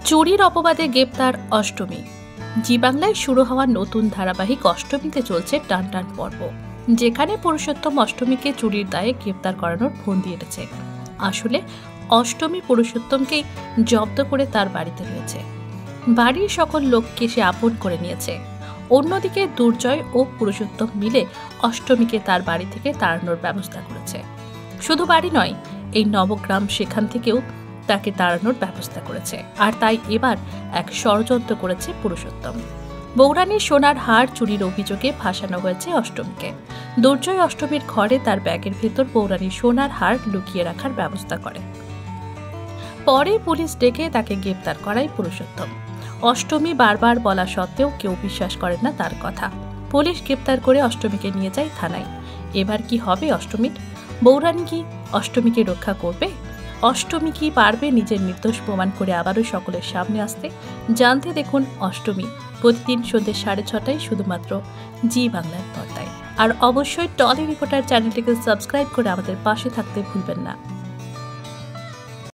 চুরির অপবাদে গ্রেপ্তার অষ্টমী। জি বাংলায় শুরু হওয়া নতুন ধারাবাহিক অষ্টমীতে চলছে টানটান পর্ব, যেখানে পুরুষোত্তম অষ্টমীকে চুরির দায়ে গ্রেপ্তার করানোর ফন্দি এঁটেছে। আসলে অষ্টমী পুরুষোত্তমকেই জব্দ করে তার বাড়িতে রয়েছে। বাড়ির সকল লোককে সে আপন করে নিয়েছে। অন্যদিকে দুর্জয় ও পুরুষোত্তম মিলে অষ্টমীকে তার বাড়ি থেকে তাড়ানোর ব্যবস্থা করেছে। শুধু বাড়ি নয়, এই নবগ্রাম সেখান থেকেও তাকে তাড়ানোর ব্যবস্থা করেছে। আর তাই এবার এক ষড়যন্ত্র করেছে পুরুষোত্তম। বৌরানীর সোনার হার চুরির অভিযোগে ফাঁসানো হয়েছে অষ্টমীকে। দুর্জয় অষ্টমীর ঘরে তার ব্যাগের ভেতর বৌরানীর সোনার হার লুকিয়ে রাখার ব্যবস্থা করে। পরে পুলিশ ডেকে তাকে গ্রেপ্তার করায় পুরুষোত্তম। অষ্টমী বারবার বলা সত্ত্বেও কেউ বিশ্বাস করে না তার কথা। পুলিশ গ্রেপ্তার করে অষ্টমীকে নিয়ে যায় থানায়। এবার কি হবে অষ্টমীর? বৌরানী কি অষ্টমীকে রক্ষা করবে? অষ্টমী কি পারবে নিজের নির্দোষ প্রমাণ করে আবারও সকলের সামনে আসতে? জানতে দেখুন অষ্টমী প্রতিদিন সন্ধ্যে 6:30টায় শুধুমাত্র জি বাংলার পর্দায়। আর অবশ্যই টলি রিপোর্টার চ্যানেলটিকে সাবস্ক্রাইব করে আমাদের পাশে থাকতে ভুলবেন না।